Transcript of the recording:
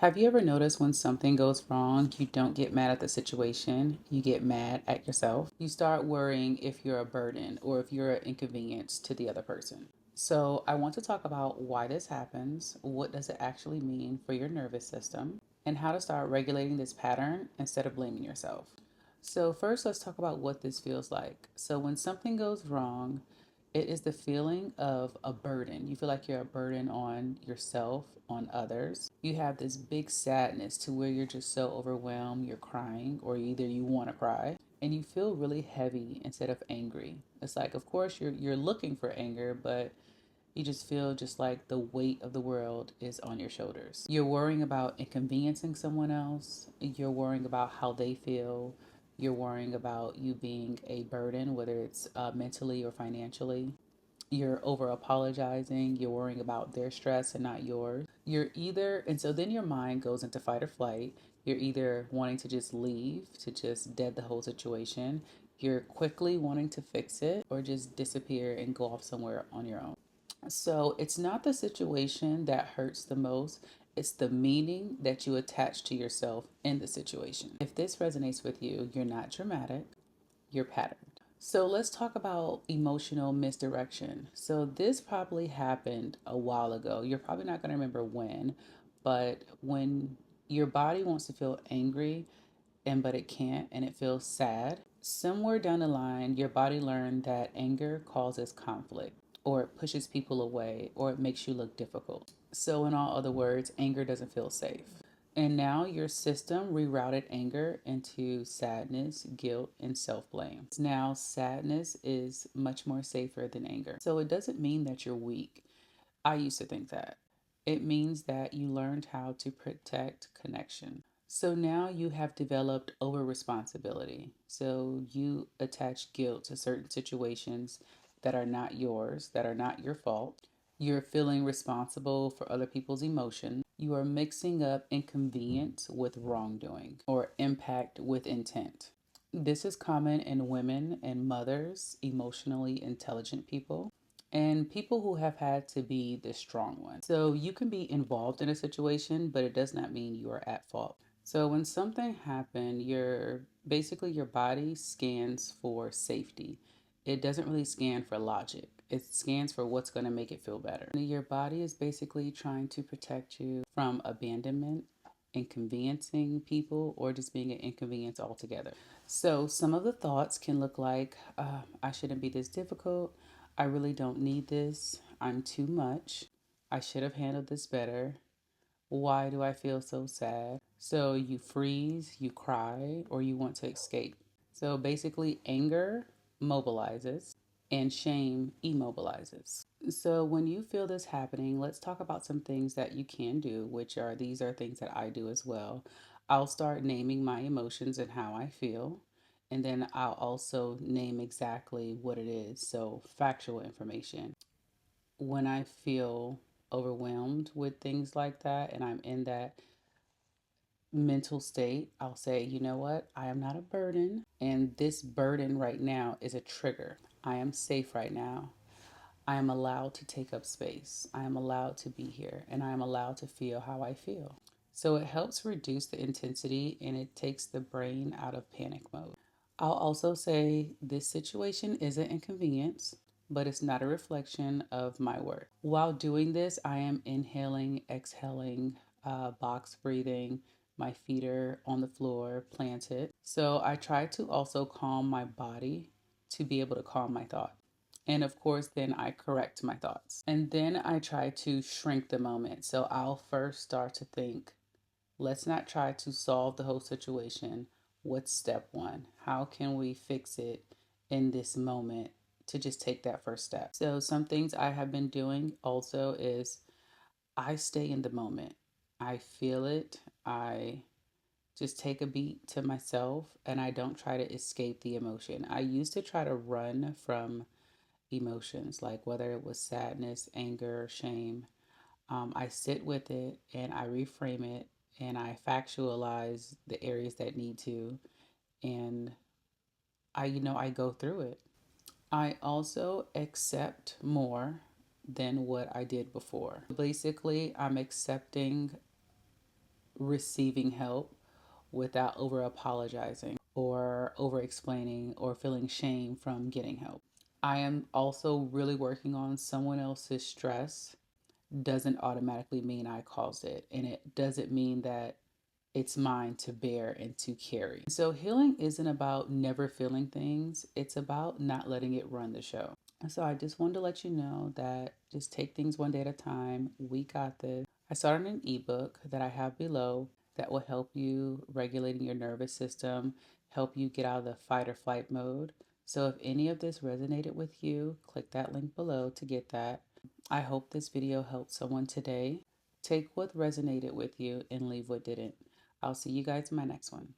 Have you ever noticed when something goes wrong, you don't get mad at the situation, you get mad at yourself? You start worrying if you're a burden or if you're an inconvenience to the other person. So, I want to talk about why this happens, what does it actually mean for your nervous system, and how to start regulating this pattern instead of blaming yourself. So, first, let's talk about what this feels like. So, when something goes wrong, it is the feeling of a burden. You feel like you're a burden on yourself, on others. You have this big sadness to where you're just so overwhelmed, you're crying, or either you want to cry, and you feel really heavy instead of angry. It's like, of course, you're looking for anger, but you just feel just like the weight of the world is on your shoulders. You're worrying about inconveniencing someone else. You're worrying about how they feel. You're worrying about you being a burden, whether it's mentally or financially. You're over apologizing. You're worrying about their stress and not yours. And so then your mind goes into fight or flight. You're either wanting to just leave, to just dead the whole situation. You're quickly wanting to fix it or just disappear and go off somewhere on your own. So it's not the situation that hurts the most, it's the meaning that you attach to yourself in the situation. If this resonates with you, you're not dramatic, you're patterned. So let's talk about emotional misdirection. So this probably happened a while ago. You're probably not going to remember when, but when your body wants to feel angry and but it can't and it feels sad, somewhere down the line your body learned that anger causes conflict or it pushes people away or it makes you look difficult. So in all other words, anger doesn't feel safe. And now your system rerouted anger into sadness, guilt, and self blame. Now, sadness is much more safer than anger. So it doesn't mean that you're weak. I used to think that. It means that you learned how to protect connection. So now you have developed over responsibility. So you attach guilt to certain situations that are not yours, that are not your fault. You're feeling responsible for other people's emotions. You are mixing up inconvenience with wrongdoing or impact with intent. This is common in women and mothers, emotionally intelligent people, and people who have had to be the strong one. So you can be involved in a situation, but it does not mean you are at fault. So when something happened, your body scans for safety. It doesn't really scan for logic. It scans for what's going to make it feel better. Your body is basically trying to protect you from abandonment, inconveniencing people, or just being an inconvenience altogether. So some of the thoughts can look like, I shouldn't be this difficult. I really don't need this. I'm too much. I should have handled this better. Why do I feel so sad? So you freeze, you cry, or you want to escape. So basically, anger mobilizes and shame immobilizes. So when you feel this happening, let's talk about some things that you can do, which are these are things that I do as well. I'll start naming my emotions and how I feel. And then I'll also name exactly what it is. So, factual information. When I feel overwhelmed with things like that and I'm in that mental state, I'll say, you know what? I am not a burden. And this burden right now is a trigger. I am safe right now. I am allowed to take up space. I am allowed to be here and I am allowed to feel how I feel. So it helps reduce the intensity and it takes the brain out of panic mode. I'll also say this situation is an inconvenience, but it's not a reflection of my worth. While doing this, I am inhaling, exhaling, box breathing. My feet are on the floor, planted. So I try to also calm my body to be able to calm my thought. And of course, then I correct my thoughts. And then I try to shrink the moment. So I'll first start to think, let's not try to solve the whole situation. What's step one? How can we fix it in this moment to just take that first step? So, some things I have been doing also is I stay in the moment. I feel it. I just take a beat to myself and I don't try to escape the emotion. I used to try to run from emotions, like whether it was sadness, anger, shame. I sit with it and I reframe it and I factualize the areas that need to, and I go through it. I also accept more than what I did before. Basically, I'm accepting receiving help without over apologizing or over explaining or feeling shame from getting help. I am also really working on someone else's stress doesn't automatically mean I caused it. And it doesn't mean that it's mine to bear and to carry. So healing isn't about never feeling things, it's about not letting it run the show. And so I just wanted to let you know that just take things one day at a time. We got this. I started an ebook that I have below that will help you regulating your nervous system, help you get out of the fight or flight mode. So if any of this resonated with you, click that link below to get that. I hope this video helped someone today. Take what resonated with you and leave what didn't. I'll see you guys in my next one.